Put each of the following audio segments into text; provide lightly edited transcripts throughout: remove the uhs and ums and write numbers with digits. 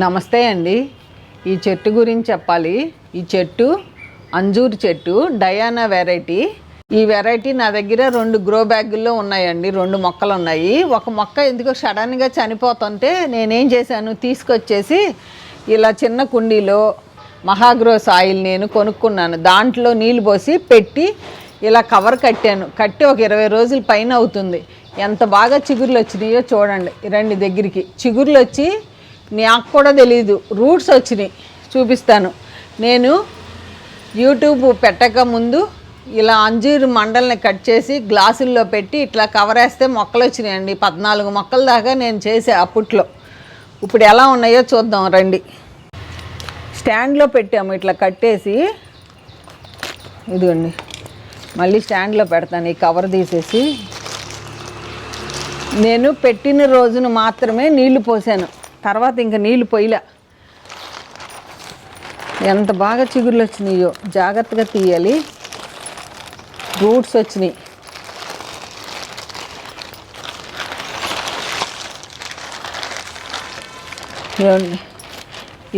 నమస్తే అండి. ఈ చెట్టు గురించి చెప్పాలి. ఈ చెట్టు అంజూరు చెట్టు, డయానా వెరైటీ. ఈ వెరైటీ నా దగ్గర 2 గ్రో బ్యాగుల్లో ఉన్నాయండి. 2 మొక్కలు ఉన్నాయి. ఒక మొక్క ఎందుకో సడన్గా చనిపోతుంటే నేనేం చేశాను, తీసుకొచ్చేసి ఇలా చిన్న కుండీలో మహాగ్రో సాయిల్ నేను కొనుక్కున్నాను. దాంట్లో నీళ్ళు పోసి పెట్టి ఇలా కవర్ కట్టాను. కట్టి ఒక 20 రోజుల పైన అవుతుంది. ఎంత బాగా చిగుర్లు వచ్చినాయో చూడండి. రండి దగ్గరికి. చిగుర్లు వచ్చి నాకు కూడా తెలియదు, రూట్స్ వచ్చినాయి. చూపిస్తాను. నేను యూట్యూబ్ పెట్టక ముందు ఇలా అంజూరు మండల్ని కట్ చేసి గ్లాసుల్లో పెట్టి ఇట్లా కవర్ వేస్తే మొక్కలు వచ్చినాయండి. 14 మొక్కల దాకా నేను చేసే అప్పట్లో. ఇప్పుడు ఎలా ఉన్నాయో చూద్దాం రండి. స్టాండ్లో పెట్టాము ఇట్లా కట్టేసి. ఇదిగోండి, మళ్ళీ స్టాండ్లో పెడతాను. ఈ కవర్ తీసేసి నేను పెట్టిన రోజున మాత్రమే నీళ్లు పోసాను. తర్వాత ఇంకా నీళ్లు పోయలే. ఎంత బాగా చిగుర్లు వచ్చినాయో. జాగ్రత్తగా తీయాలి. రూట్స్ వచ్చినాయి.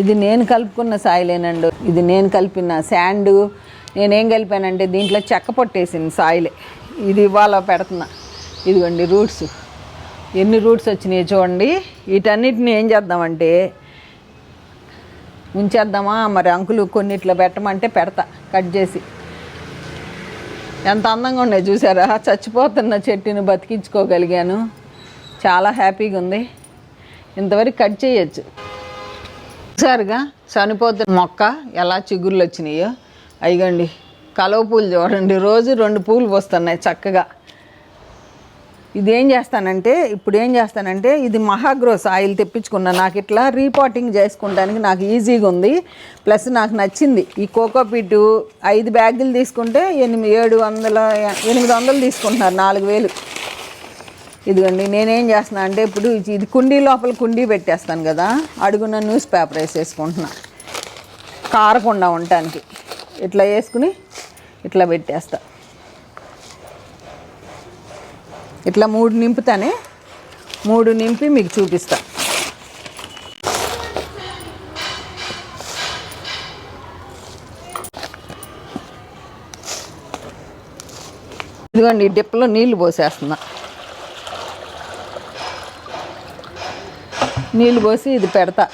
ఇది నేను కలుపుకున్న సాయిలేనండి. ఇది నేను కలిపిన శాండు. నేనేం కలిపానంటే దీంట్లో చెక్క పొట్టేసింది సాయిలే. ఇది ఇవాళ పెడుతున్నా. ఇదిగోండి రూట్స్. ఎన్ని రూట్స్ వచ్చినాయి చూడండి. వీటన్నిటిని ఏం చేద్దామంటే ఉంచేద్దామా, మరి అంకులు కొన్నిట్లో పెట్టమంటే పెడతా కట్ చేసి. ఎంత అందంగా ఉన్నాయి చూసారా. చచ్చిపోతున్న చెట్టుని బతికించుకోగలిగాను. చాలా హ్యాపీగా ఉంది. ఇంతవరకు కట్ చేయొచ్చు. చూసారుగా చనిపోతున్న మొక్క ఎలా చిగుర్లు వచ్చినాయో. అయ్యండి కలువ పూలు చూడండి. రోజు 2 పూలు వస్తున్నాయి చక్కగా. ఇప్పుడు ఏం చేస్తానంటే ఇది మహాగ్రో సాయిల్ తెప్పించుకున్నా. నాకు ఇట్లా రీపాటింగ్ చేసుకుంటానికి నాకు ఈజీగా ఉంది. ప్లస్ నాకు నచ్చింది. ఈ కోకోపీటు 5 బ్యాగులు తీసుకుంటే 800 తీసుకుంటున్నారు. 4000. ఇదిగోండి నేనేం చేస్తున్నా అంటే ఇప్పుడు ఇది కుండీ లోపల కుండీ పెట్టేస్తాను కదా, అడుగున న్యూస్ పేపర్ వేసేసుకుంటున్నా కారకుండా ఉండటానికి. ఇట్లా వేసుకుని ఇట్లా పెట్టేస్తా. ఇట్లా 3 నింపుతానే. 3 నింపి మీకు చూపిస్తా. ఇదిగోండి ఈ డిప్పలో నీళ్లు పోసేస్తున్నా. నీళ్ళు పోసి ఇది పెడతా.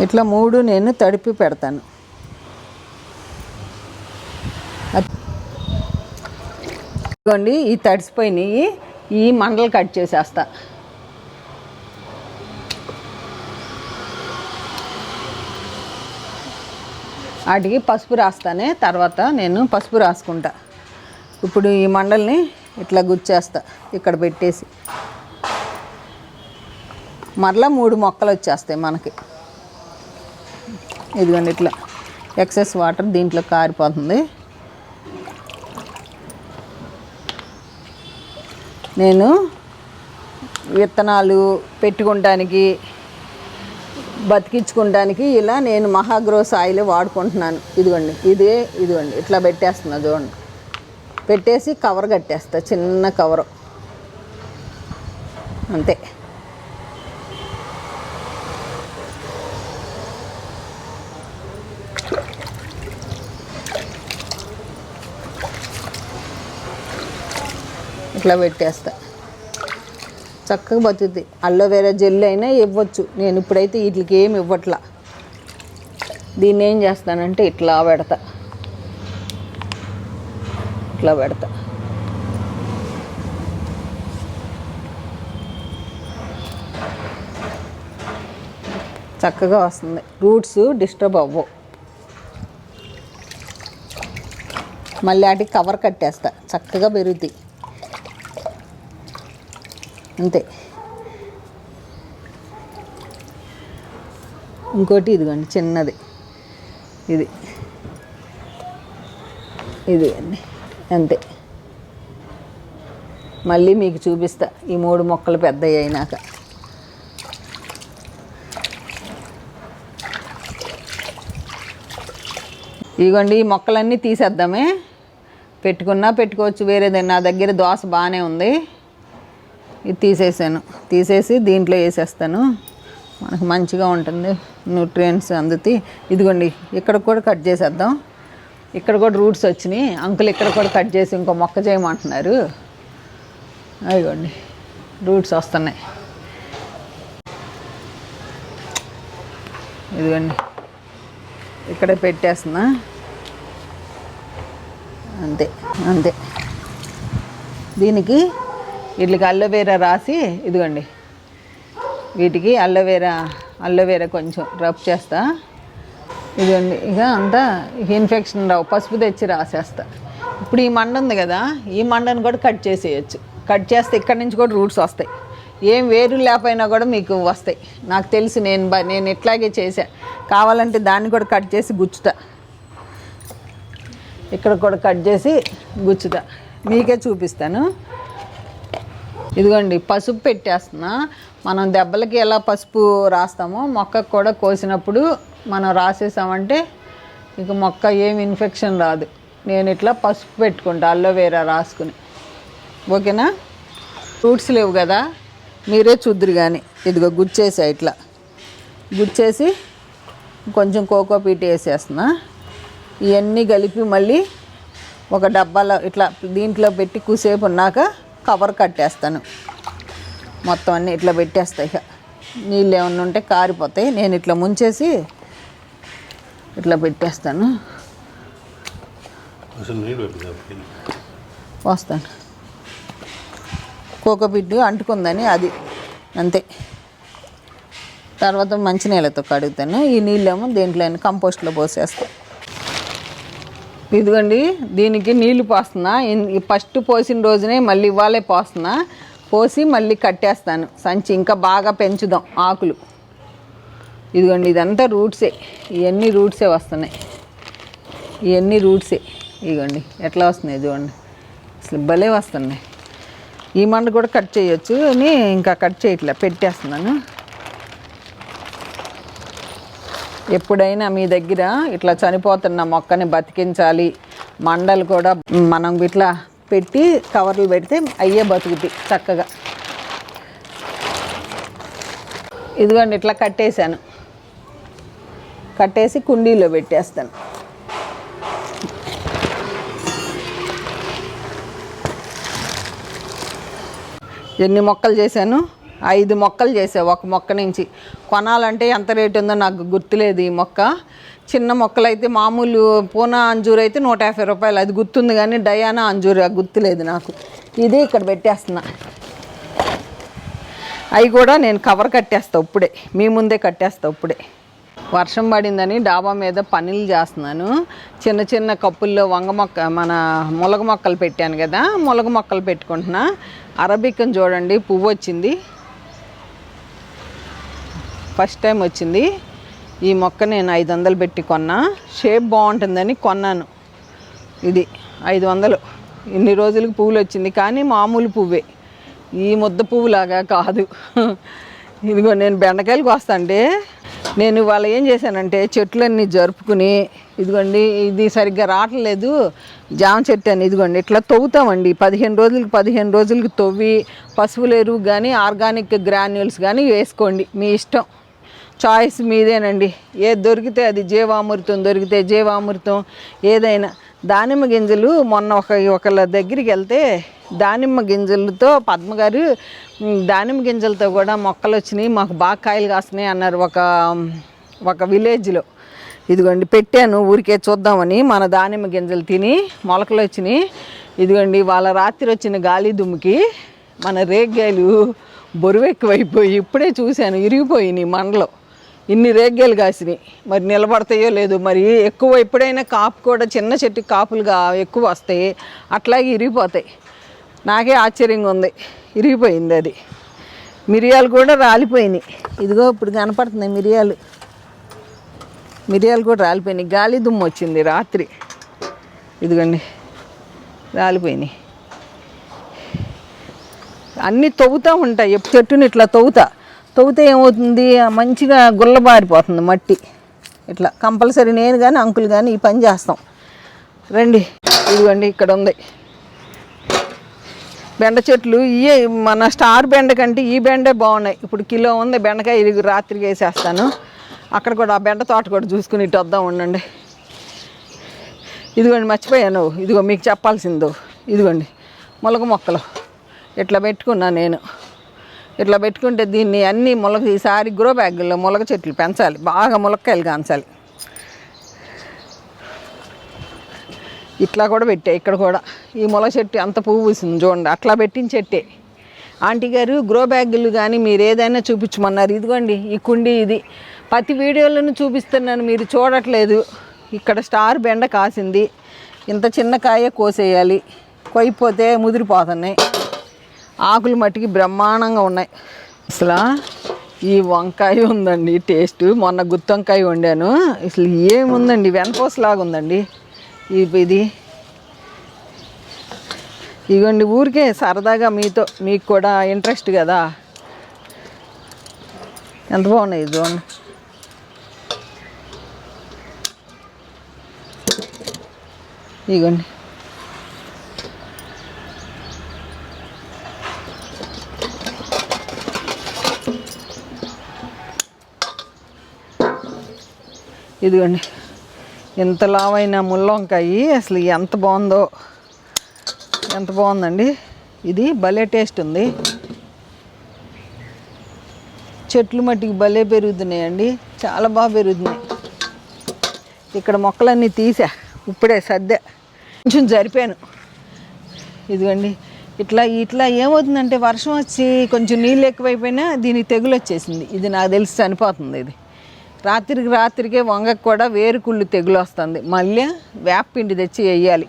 ఇట్లా 3 నేను తడిపి పెడతాను. ఇదిగోండి ఈ తడిసిపోయినాయి. ఈ మండలు కట్ చేసేస్తా. వాటికి పసుపు రాస్తానే. తర్వాత నేను పసుపు రాసుకుంటా. ఇప్పుడు ఈ మండల్ని ఇట్లా గుచ్చేస్తా ఇక్కడ పెట్టేసి. మరలా 3 మొక్కలు వచ్చేస్తాయి మనకి. ఇదిగోండి ఇట్లా ఎక్సెస్ వాటర్ దీంట్లో కారిపోతుంది. నేను విత్తనాలు పెట్టుకోవడానికి బతికించుకోవడానికి ఇలా నేను మహాగ్రో సాయిల్ వాడుకుంటున్నాను. ఇదిగోండి ఇట్లా పెట్టేస్తున్నా చూడండి. పెట్టేసి కవర్ కట్టేస్తా. చిన్న కవరు అంతే. ఇట్లా పెట్టేస్తా. చక్కగా బతుకుతాయి. అలోవెరా జెల్ అయినా ఇవ్వచ్చు. నేను ఇప్పుడైతే వీటికి ఏమి ఇవ్వట్లా. దీన్ని ఏం చేస్తానంటే ఇట్లా పెడతా. చక్కగా వస్తుంది. రూట్స్ డిస్టర్బ్ అవ్వవు. మళ్ళీ వాటికి కవర్ కట్టేస్తా. చక్కగా పెరుగుతాయి అంతే. ఇంకోటి ఇదిగోండి చిన్నది. ఇది అంతే. మళ్ళీ మీకు చూపిస్తా ఈ 3 మొక్కలు పెద్దవి అయినాక. ఇదిగోండి ఈ మొక్కలన్నీ తీసేద్దామే. పెట్టుకోవచ్చు వేరేది. నా దగ్గర దోస బాగానే ఉంది, ఇది తీసేసి దీంట్లో వేసేస్తాను. మనకు మంచిగా ఉంటుంది, న్యూట్రియంట్స్ అందుతాయి. ఇదిగోండి ఇక్కడ కూడా కట్ చేసేద్దాం. ఇక్కడ కూడా రూట్స్ వచ్చినాయి. అంకుల్ ఇక్కడ కూడా కట్ చేసి ఇంకో మొక్క చేయమంటున్నారు. అదిగోండి రూట్స్ వస్తున్నాయి. ఇదిగోండి ఇక్కడే పెట్టేస్తున్నా. అంతే దీనికి వీటికి అల్లోవేరా రాసి, ఇదిగోండి వీటికి అల్లోవేరా కొంచెం రబ్ చేస్తా. ఇదిగోండి ఇక అంతా ఇన్ఫెక్షన్ రావు, పసుపు తెచ్చి రాసేస్తా. ఇప్పుడు ఈ మండ ఉంది కదా, ఈ మండను కూడా కట్ చేసేయచ్చు. కట్ చేస్తే ఇక్కడి నుంచి కూడా రూట్స్ వస్తాయి. ఏం వేరు లేకపోయినా కూడా మీకు వస్తాయి. నాకు తెలిసి నేను ఇట్లాగే చేశా. కావాలంటే దాన్ని కూడా కట్ చేసి గుచ్చుతా. ఇక్కడ కూడా కట్ చేసి గుచ్చుతా, మీకే చూపిస్తాను. ఇదిగోండి పసుపు పెట్టేస్తున్నా. మనం దెబ్బలకి ఎలా పసుపు రాస్తామో మొక్కకు కూడా కోసినప్పుడు మనం రాసేసామంటే ఇక మొక్క ఏం ఇన్ఫెక్షన్ రాదు. నేను ఇట్లా పసుపు పెట్టుకుంటా అల్లోవేరా రాసుకుని. ఓకేనా? ఫ్రూట్స్ లేవు కదా, మీరే చూద్దరు కానీ. ఇదిగో గుచ్చేసా, ఇట్లా గుచ్చేసి కొంచెం కోకోపీట్ వేసేస్తున్నా. ఇవన్నీ కలిపి మళ్ళీ ఒక డబ్బాలో ఇట్లా దీంట్లో పెట్టి కూసేపు ఉన్నాక కవర్ కట్టేస్తాను. మొత్తం అన్నీ ఇట్లా పెట్టేస్తాయి. ఇక నీళ్ళు ఏమన్నా ఉంటే కారిపోతాయి. నేను ఇట్లా ముంచేసి ఇట్లా పెట్టేస్తాను. వస్తాను. కోకోపీట్ అంటుకుందని అది అంతే. తర్వాత మంచినీళ్ళతో కడుగుతాను. ఈ నీళ్ళేమో దేంట్లో కంపోస్ట్లో పోసేస్తాను. ఇదిగోండి దీనికి నీళ్లు పోస్తున్నా. ఫస్ట్ పోసిన రోజునే మళ్ళీ ఇవాళే పోస్తున్నా. పోసి మళ్ళీ కట్టేస్తాను సంచి. ఇంకా బాగా పెంచుదాం ఆకులు. ఇదిగోండి ఇదంతా రూట్సే, ఇవన్నీ రూట్సే వస్తున్నాయి. ఇవన్నీ రూట్సే. ఇదిగోండి ఎట్లా వస్తున్నాయి చూడండి, అసలు భలే వస్తున్నాయి. ఈ మండ కూడా కట్ చేయొచ్చు అని ఇంకా కట్ చేయట్లే, పెట్టేస్తున్నాను. ఎప్పుడైనా మీ దగ్గర ఇట్లా చనిపోతున్న మొక్కని బతికించాలి, మండలు కూడా మనం ఇట్లా పెట్టి కవర్లు పెడితే అయ్యే బతుకుతాయి చక్కగా. ఇదిగోండి ఇట్లా కట్టేశాను. కట్టేసి కుండీలో పెట్టేస్తాను. ఎన్ని మొక్కలు చేశాను? 5 మొక్కలు చేసా. ఒక మొక్క నుంచి కొనాలంటే ఎంత రేటు ఉందో నాకు గుర్తులేదు. ఈ మొక్క చిన్న మొక్కలు అయితే మామూలు పూనా అంజూరు అయితే 150 రూపాయలు, అది గుర్తుంది. కానీ డయానా అంజూరు గుర్తులేదు నాకు. ఇది ఇక్కడ పెట్టేస్తున్నా. అవి కూడా నేను కవర్ కట్టేస్తా ఇప్పుడే, మీ ముందే కట్టేస్తా ఇప్పుడే. వర్షం పడిందని డాబా మీద పనులు చేస్తున్నాను. చిన్న చిన్న కప్పుల్లో వంగ మొక్క మన ములగ మొక్కలు పెట్టాను కదా, ములగ మొక్కలు పెట్టుకుంటున్నా. అరబికన్ చూడండి పువ్వు వచ్చింది, ఫస్ట్ టైం వచ్చింది. ఈ మొక్క నేను 500 పెట్టి కొన్నా. షేప్ బాగుంటుందని కొన్నాను. ఇది 500. ఇన్ని రోజులకు పువ్వులు వచ్చింది, కానీ మామూలు పువ్వే, ఈ ముద్ద పువ్వులాగా కాదు. ఇదిగో నేను బెండకాయలు కోస్తాంటే నేను ఇవాళ ఏం చేశానంటే చెట్లన్నీ జరుపుకుని, ఇదిగోండి ఇది సరిగ్గా రావట్లేదు జామ చెట్టు అని, ఇదిగోండి ఇట్లా తవ్వుతామండి. 15 రోజులకి తవ్వి పశువుల ఎరువు కానీ ఆర్గానిక్ గ్రాన్యూల్స్ కానీ వేసుకోండి, మీ ఇష్టం, చాయిస్ మీదేనండి. ఏది దొరికితే అది, జీవామృతం దొరికితే జీవామృతం, ఏదైనా. దానిమ్మ గింజలు మొన్న ఒకళ్ళ దగ్గరికి వెళ్తే దానిమ్మ గింజలతో పద్మగారు దానిమ్మ గింజలతో కూడా మొక్కలు వచ్చినాయి, మాకు బాగా కాయలు కాస్తున్నాయి అన్నారు ఒక విలేజ్లో. ఇదిగోండి పెట్టాను ఊరికే చూద్దామని. మన దానిమ్మ గింజలు తిని మొలకలు వచ్చినాయి. ఇదిగోండి వాళ్ళ రాత్రి వచ్చిన గాలి దుమ్ముకి మన రేగ్గాయలు బరువు ఎక్కువైపోయి ఇప్పుడే చూశాను ఇరిగిపోయినాయి మండలో. ఇన్ని రేగ్గాయలు కాసినాయి, మరి నిలబడతాయో లేదో. మరి ఎక్కువ ఎప్పుడైనా కాపు కూడా చిన్న చెట్టుకి కాపులుగా ఎక్కువ వస్తాయి, అట్లాగే ఇరిగిపోతాయి. నాకే ఆశ్చర్యంగా ఉంది, ఇరిగిపోయింది అది. మిరియాలు కూడా రాలిపోయినాయి. ఇదిగో ఇప్పుడు కనపడుతున్నాయి మిరియాలు కూడా రాలిపోయినాయి. గాలి దుమ్ము వచ్చింది రాత్రి, ఇదిగోండి రాలిపోయినాయి. అన్నీ తవ్వుతూ ఉంటాయి. చెట్టుని ఇట్లా తవ్వుతే ఏమవుతుంది, మంచిగా గుల్లబారిపోతుంది మట్టి. ఇట్లా కంపల్సరీ నేను కానీ అంకుల్ కానీ ఈ పని చేస్తాం. రండి, ఇదిగోండి ఇక్కడ ఉంది బెండ చెట్లు. ఇవే మన స్టార్ బెండ కంటే ఈ బెండే బాగున్నాయి. ఇప్పుడు కిలో ఉంది బెండకాయ, ఇది రాత్రికి వేసేస్తాను. అక్కడ కూడా ఆ బెండ తోట కూడా చూసుకుని ఇటు వద్దాం ఉండండి. ఇదిగోండి మర్చిపోయాను, ఇదిగో మీకు చెప్పాల్సిందో, ఇదిగోండి మొలక మొక్కలు ఇట్లా పెట్టుకున్నా నేను. ఇట్లా పెట్టుకుంటే దీన్ని అన్నీ ఈసారి గ్రో బ్యాగుల్లో మొలక చెట్లు పెంచాలి, బాగా ములక్కాయలు కాంచాలి. ఇట్లా కూడా పెట్టే, ఇక్కడ కూడా ఈ మొలక చెట్టు అంత పువ్వు పూసింది చూడండి, అట్లా పెట్టిన చెట్టే. ఆంటీ గారు గ్రో బ్యాగులు కానీ మీరు ఏదైనా చూపించమన్నారు. ఇదిగోండి ఈ కుండీ, ఇది ప్రతి వీడియోలను చూపిస్తున్నాను, మీరు చూడట్లేదు. ఇక్కడ స్టార్ బెండ కాసింది, ఇంత చిన్న కాయ కోసేయాలి, కొయ్యిపోతే ముదిరిపోతున్నాయి. ఆకులు మట్టికి బ్రహ్మాండంగా ఉన్నాయి. అసలు ఈ వంకాయ ఉందండి టేస్ట్. మొన్న గుత్తి వంకాయ వండాను, అసలు ఏముందండి వెనపోసలాగా ఉందండి ఇది. ఇదిగోండి ఊరికే సరదాగా మీకు కూడా ఇంట్రెస్ట్ కదా. ఎంత బాగున్నాయి చూడండి. ఇదిగోండి ఇదిగోండి ఎంత లావైన ముల్లంకాయ, అసలు ఎంత బాగుందో, ఎంత బాగుందండి. ఇది భలే టేస్ట్ ఉంది. చెట్లు మట్టికి భలే పెరుగుతున్నాయండి, చాలా బాగా పెరుగుతున్నాయి. ఇక్కడ మొక్కలన్నీ తీసా, ఇప్పుడే సర్దే కొంచెం జరిపాను. ఇదిగోండి ఇట్లా ఏమవుతుందంటే వర్షం వచ్చి కొంచెం నీళ్ళు ఎక్కువైపోయినా దీనికి తెగులు వచ్చేసింది. ఇది నాకు తెలిసి చనిపోతుంది. ఇది రాత్రికే వంగకు కూడా వేరుకుళ్ళు తెగులు వస్తుంది. మళ్ళీ వేపపిండి తెచ్చి వేయాలి.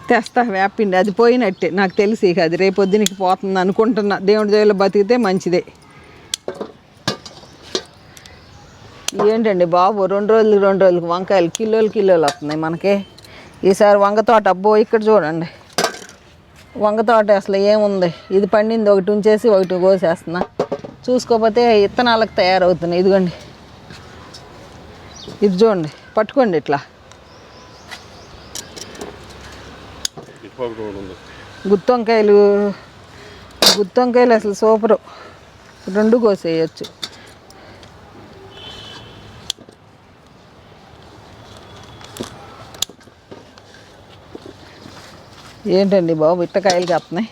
తెస్తా వేపపిండి, అది పోయినట్టే నాకు తెలిసి. ఇక అది రేపొద్దునికి పోతుంది అనుకుంటున్నా. దేవుడి దేవుళ్ళు బతికితే మంచిదే. ఏంటండి బాబు, 2 రోజులకు వంకాయలు కిలోలు వస్తున్నాయి మనకి. ఈసారి వంగ తోట, అబ్బో ఇక్కడ చూడండి వంగ తోట అసలు ఏముంది. ఇది పండింది ఒకటి ఉంచేసి ఒకటి కోసేస్తున్నా. చూసుకోకపోతే ఇత్తనాలకు తయారవుతున్నాయి. ఇదిగోండి ఇది చూడండి, పట్టుకోండి ఇట్లా. గుత్తి వంకాయలు అసలు సూపరు, 2 కోసేయచ్చు. ఏంటండి బాబు ఇట్టకాయలు కాస్తున్నాయి,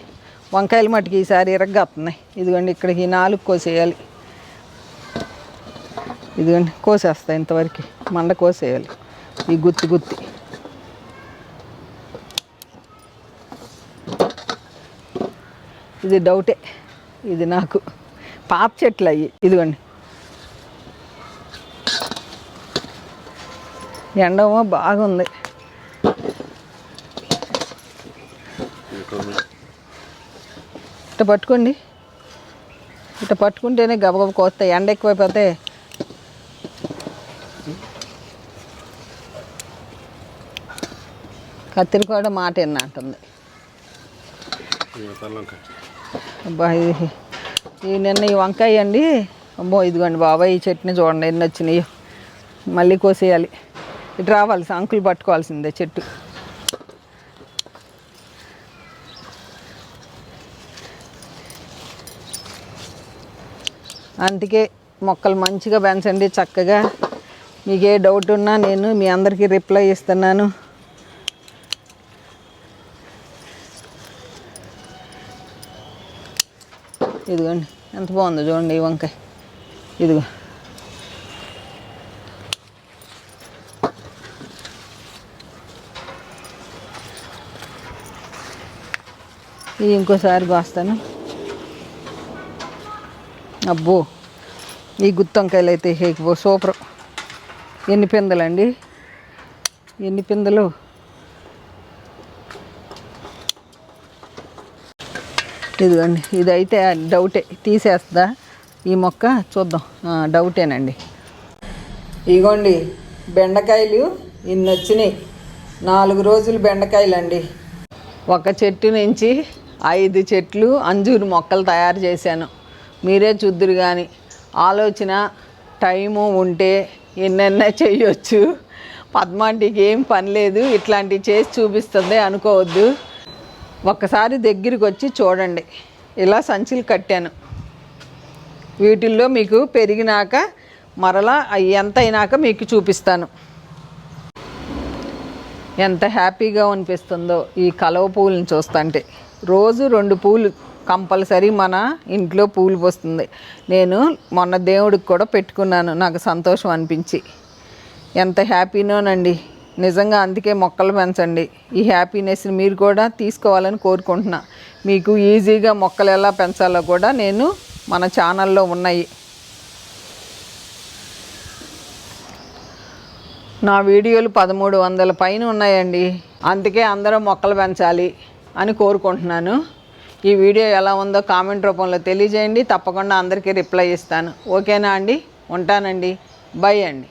వంకాయలు మట్టుకి ఈసారి ఇరగ్గాస్తున్నాయి. ఇదిగోండి ఇక్కడికి 4 కోసేయాలి. ఇదిగోండి కోసేస్తాయి, ఇంతవరకు మండ కోసేయాలి. ఈ గుత్తి ఇది డౌటే, ఇది నాకు పాత చెట్లు అయ్యి. ఇదిగోండి ఎండమో బాగుంది. ఇట్లా పట్టుకోండి, ఇట్లా పట్టుకుంటేనే గబగబ కోస్తాయి. ఎండ ఎక్కువైపోతే కత్తిరి కూడా మాట విన్నట్టుంది. అబ్బా ఇది నిన్న ఈ వంకాయ అండి. అబ్బో ఇదిగోండి బాబాయ్, ఈ చట్నీ చూడండి ఎన్ని వచ్చినాయి. మళ్ళీ కోసేయాలి. ఇటు రావాలి, అంకులు పట్టుకోవాల్సిందే చెట్టు. అందుకే మొక్కలు మంచిగా పెంచండి చక్కగా. మీకు ఏ డౌట్ ఉన్నా నేను మీ అందరికీ రిప్లై ఇస్తున్నాను. ఇదిగోండి ఎంత బాగుందో చూడండి ఈ వంకాయ. ఇదిగో ఇది ఇంకోసారి కోస్తాను. అబ్బో ఈ గుత్తి వంకాయలు అయితే సూపర్. ఎన్ని పిందెలండి, ఎన్ని పిందెలు. ఇదిగోండి ఇదైతే డౌటే, తీసేస్తా ఈ మొక్క. చూద్దాం, డౌటేనండి. ఇదిగోండి బెండకాయలు ఇన్ని వచ్చినాయి. 4 రోజులు బెండకాయలు అండి. ఒక చెట్టు నుంచి 5 చెట్లు అంజూరు మొక్కలు తయారు చేశాను. మీరే చూద్దురు కానీ ఆలోచన టైము ఉంటే ఎన్నెన్న చేయొచ్చు. పద్మాంటికి ఏం పని లేదు, ఇట్లాంటివి చేసి చూపిస్తుంది అనుకోవద్దు. ఒక్కసారి దగ్గరికి వచ్చి చూడండి. ఇలా సంచులు కట్టాను. వీటిల్లో మీకు పెరిగినాక మరలా ఎంత అయినాక మీకు చూపిస్తాను. ఎంత హ్యాపీగా అనిపిస్తుందో ఈ కలువ పువ్వులను చూస్తుంటే. రోజు 2 పూలు కంపల్సరీ మన ఇంట్లో పూలు పోస్తుంది. నేను మొన్న దేవుడికి కూడా పెట్టుకున్నాను, నాకు సంతోషం అనిపించి. ఎంత హ్యాపీనోనండి నిజంగా. అందుకే మొక్కలు పెంచండి. ఈ హ్యాపీనెస్ని మీరు కూడా తీసుకోవాలని కోరుకుంటున్నా. మీకు ఈజీగా మొక్కలు ఎలా పెంచాలో కూడా నేను మన ఛానల్లో ఉన్నాయి. నా వీడియోలు 1300 పైన ఉన్నాయండి. అందుకే అందరూ మొక్కలు పెంచాలి అని కోరుకుంటున్నాను. ఈ వీడియో ఎలా ఉందో కామెంట్ రూపంలో తెలియజేయండి. తప్పకుండా అందరికీ రిప్లై ఇస్తాను. ఓకేనా అండి? ఉంటానండి. బై అండి.